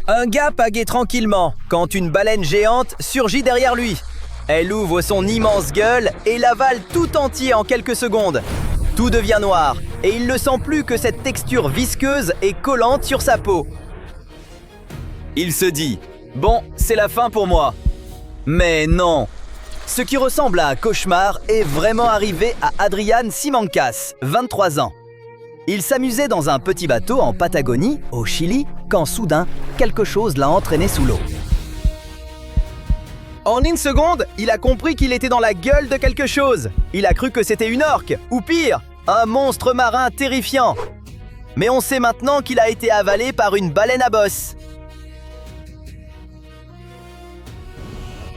Un gars pagaie tranquillement quand une baleine géante surgit derrière lui. Elle ouvre son immense gueule et l'avale tout entier en quelques secondes. Tout devient noir et il ne sent plus que cette texture visqueuse et collante sur sa peau. Il se dit « Bon, c'est la fin pour moi ». Mais non. Ce qui ressemble à un cauchemar est vraiment arrivé à Adrián Simancas, 23 ans. Il s'amusait dans un petit bateau en Patagonie, au Chili, quand soudain, quelque chose l'a entraîné sous l'eau. En une seconde, il a compris qu'il était dans la gueule de quelque chose. Il a cru que c'était une orque, ou pire, un monstre marin terrifiant. Mais on sait maintenant qu'il a été avalé par une baleine à bosse.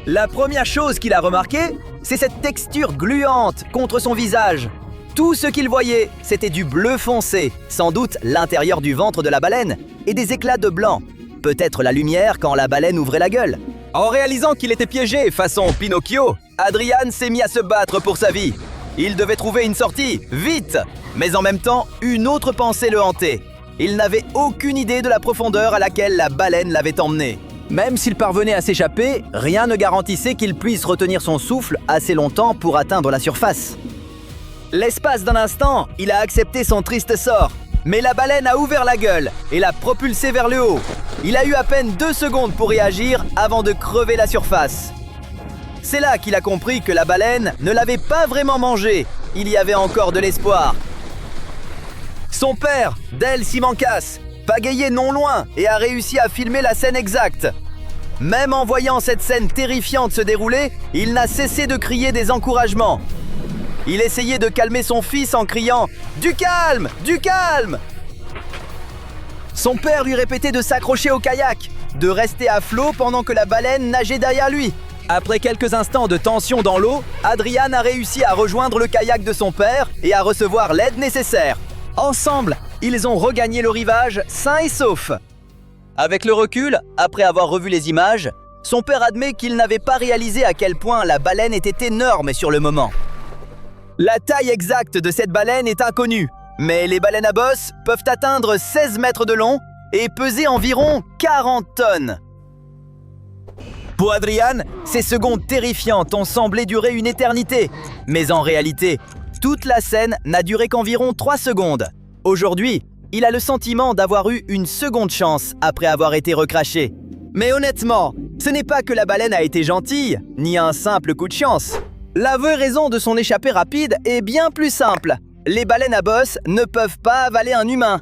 La première chose qu'il a remarqué, c'est cette texture gluante contre son visage. Tout ce qu'il voyait, c'était du bleu foncé, sans doute l'intérieur du ventre de la baleine, et des éclats de blanc. Peut-être la lumière quand la baleine ouvrait la gueule. En réalisant qu'il était piégé façon Pinocchio, Adrián s'est mis à se battre pour sa vie. Il devait trouver une sortie, vite! Mais en même temps, une autre pensée le hantait. Il n'avait aucune idée de la profondeur à laquelle la baleine l'avait emmené. Même s'il parvenait à s'échapper, rien ne garantissait qu'il puisse retenir son souffle assez longtemps pour atteindre la surface. L'espace d'un instant, il a accepté son triste sort. Mais la baleine a ouvert la gueule et l'a propulsé vers le haut. Il a eu à peine 2 secondes pour réagir avant de crever la surface. C'est là qu'il a compris que la baleine ne l'avait pas vraiment mangé. Il y avait encore de l'espoir. Son père, Del Simancas, pagayait non loin et a réussi à filmer la scène exacte. Même en voyant cette scène terrifiante se dérouler, il n'a cessé de crier des encouragements. Il essayait de calmer son fils en criant « Du calme! Du calme !» Son père lui répétait de s'accrocher au kayak, de rester à flot pendant que la baleine nageait derrière lui. Après quelques instants de tension dans l'eau, Adrián a réussi à rejoindre le kayak de son père et à recevoir l'aide nécessaire. Ensemble, ils ont regagné le rivage sains et saufs. Avec le recul, après avoir revu les images, son père admet qu'il n'avait pas réalisé à quel point la baleine était énorme sur le moment. La taille exacte de cette baleine est inconnue, mais les baleines à bosse peuvent atteindre 16 mètres de long et peser environ 40 tonnes. Pour Adrián, ces secondes terrifiantes ont semblé durer une éternité, mais en réalité, toute la scène n'a duré qu'environ 3 secondes. Aujourd'hui, il a le sentiment d'avoir eu une seconde chance après avoir été recraché. Mais honnêtement, ce n'est pas que la baleine a été gentille, ni un simple coup de chance. La vraie raison de son échappée rapide est bien plus simple. Les baleines à bosse ne peuvent pas avaler un humain.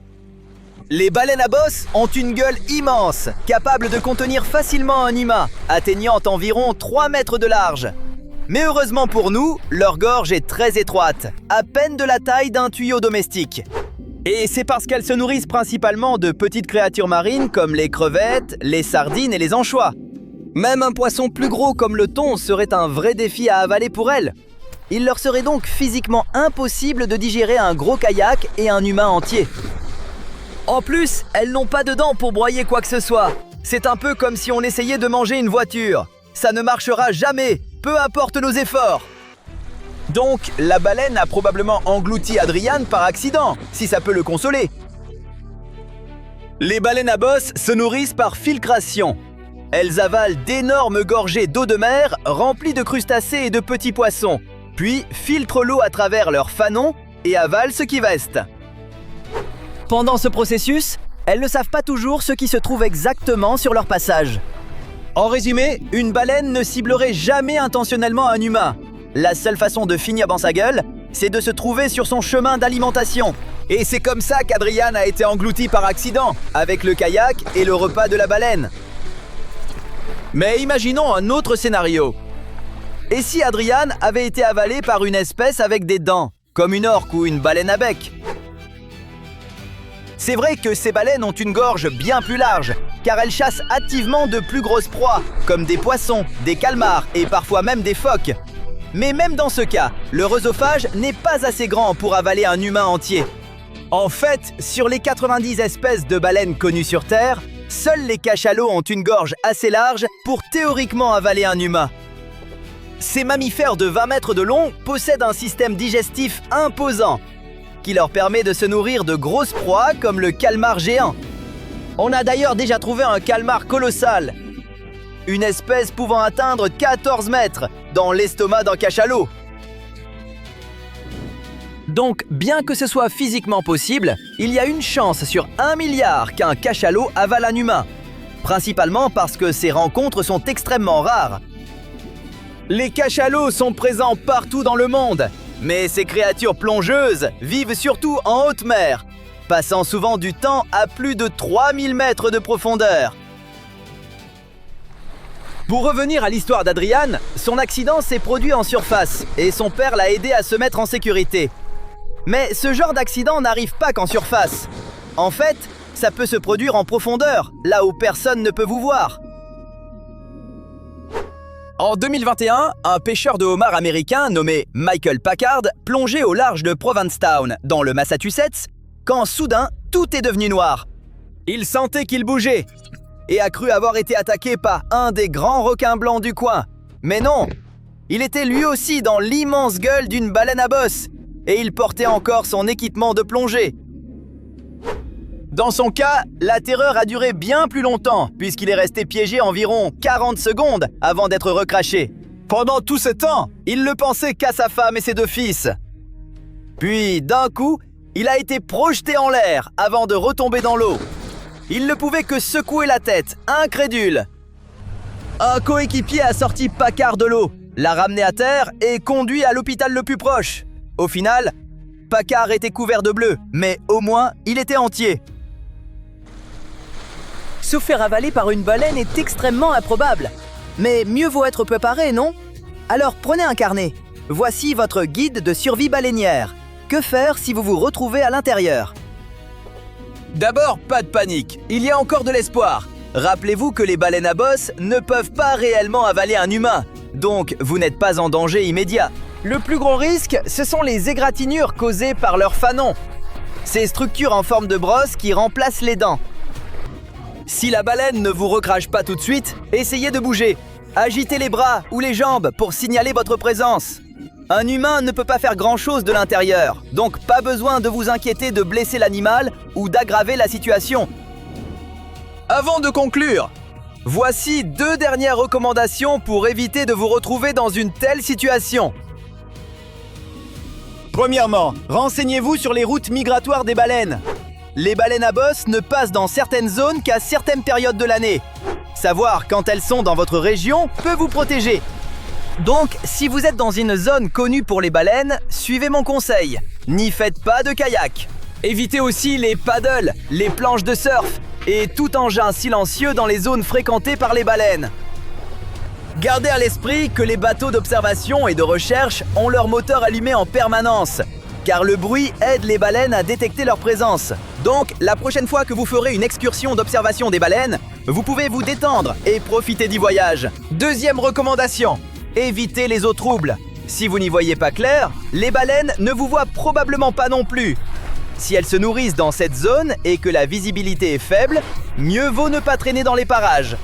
Les baleines à bosse ont une gueule immense, capable de contenir facilement un humain, atteignant environ 3 mètres de large. Mais heureusement pour nous, leur gorge est très étroite, à peine de la taille d'un tuyau domestique. Et c'est parce qu'elles se nourrissent principalement de petites créatures marines comme les crevettes, les sardines et les anchois. Même un poisson plus gros comme le thon serait un vrai défi à avaler pour elles. Il leur serait donc physiquement impossible de digérer un gros kayak et un humain entier. En plus, elles n'ont pas de dents pour broyer quoi que ce soit. C'est un peu comme si on essayait de manger une voiture. Ça ne marchera jamais, peu importe nos efforts. Donc, la baleine a probablement englouti Adrián par accident, si ça peut le consoler. Les baleines à bosse se nourrissent par filtration. Elles avalent d'énormes gorgées d'eau de mer remplies de crustacés et de petits poissons, puis filtrent l'eau à travers leurs fanons et avalent ce qui reste. Pendant ce processus, elles ne savent pas toujours ce qui se trouve exactement sur leur passage. En résumé, une baleine ne ciblerait jamais intentionnellement un humain. La seule façon de finir dans sa gueule, c'est de se trouver sur son chemin d'alimentation. Et c'est comme ça qu'Adrián a été englouti par accident, avec le kayak et le repas de la baleine. Mais imaginons un autre scénario. Et si Adrián avait été avalé par une espèce avec des dents, comme une orque ou une baleine à bec? C'est vrai que ces baleines ont une gorge bien plus large, car elles chassent activement de plus grosses proies, comme des poissons, des calmars et parfois même des phoques. Mais même dans ce cas, leur œsophage n'est pas assez grand pour avaler un humain entier. En fait, sur les 90 espèces de baleines connues sur Terre, seuls les cachalots ont une gorge assez large pour théoriquement avaler un humain. Ces mammifères de 20 mètres de long possèdent un système digestif imposant, qui leur permet de se nourrir de grosses proies comme le calmar géant. On a d'ailleurs déjà trouvé un calmar colossal. Une espèce pouvant atteindre 14 mètres dans l'estomac d'un cachalot. Donc, bien que ce soit physiquement possible, il y a une chance sur 1 milliard qu'un cachalot avale un humain. Principalement parce que ces rencontres sont extrêmement rares. Les cachalots sont présents partout dans le monde, mais ces créatures plongeuses vivent surtout en haute mer, passant souvent du temps à plus de 3000 mètres de profondeur. Pour revenir à l'histoire d'Adrian, son accident s'est produit en surface et son père l'a aidé à se mettre en sécurité. Mais ce genre d'accident n'arrive pas qu'en surface. En fait, ça peut se produire en profondeur, là où personne ne peut vous voir. En 2021, un pêcheur de homards américain nommé Michael Packard plongeait au large de Provincetown, dans le Massachusetts, quand soudain, tout est devenu noir. Il sentait qu'il bougeait et a cru avoir été attaqué par un des grands requins blancs du coin. Mais non, il était lui aussi dans l'immense gueule d'une baleine à bosse et il portait encore son équipement de plongée. Dans son cas, la terreur a duré bien plus longtemps puisqu'il est resté piégé environ 40 secondes avant d'être recraché. Pendant tout ce temps, il ne pensait qu'à sa femme et ses 2 fils. Puis, d'un coup, il a été projeté en l'air avant de retomber dans l'eau. Il ne pouvait que secouer la tête, incrédule. Un coéquipier a sorti Packard de l'eau, l'a ramené à terre et conduit à l'hôpital le plus proche. Au final, Packard était couvert de bleu, mais au moins, il était entier. Se faire avaler par une baleine est extrêmement improbable. Mais mieux vaut être préparé, non? Alors prenez un carnet. Voici votre guide de survie baleinière. Que faire si vous vous retrouvez à l'intérieur? D'abord, pas de panique, il y a encore de l'espoir. Rappelez-vous que les baleines à bosse ne peuvent pas réellement avaler un humain, donc vous n'êtes pas en danger immédiat. Le plus gros risque, ce sont les égratignures causées par leurs fanons. Ces structures en forme de brosse qui remplacent les dents. Si la baleine ne vous recrache pas tout de suite, essayez de bouger. Agitez les bras ou les jambes pour signaler votre présence. Un humain ne peut pas faire grand-chose de l'intérieur, donc pas besoin de vous inquiéter de blesser l'animal ou d'aggraver la situation. Avant de conclure, voici 2 dernières recommandations pour éviter de vous retrouver dans une telle situation. Premièrement, renseignez-vous sur les routes migratoires des baleines. Les baleines à bosse ne passent dans certaines zones qu'à certaines périodes de l'année. Savoir quand elles sont dans votre région peut vous protéger. Donc, si vous êtes dans une zone connue pour les baleines, suivez mon conseil. N'y faites pas de kayak. Évitez aussi les paddles, les planches de surf et tout engin silencieux dans les zones fréquentées par les baleines. Gardez à l'esprit que les bateaux d'observation et de recherche ont leur moteur allumé en permanence, car le bruit aide les baleines à détecter leur présence. Donc, la prochaine fois que vous ferez une excursion d'observation des baleines, vous pouvez vous détendre et profiter du voyage. Deuxième recommandation, évitez les eaux troubles. Si vous n'y voyez pas clair, les baleines ne vous voient probablement pas non plus. Si elles se nourrissent dans cette zone et que la visibilité est faible, mieux vaut ne pas traîner dans les parages.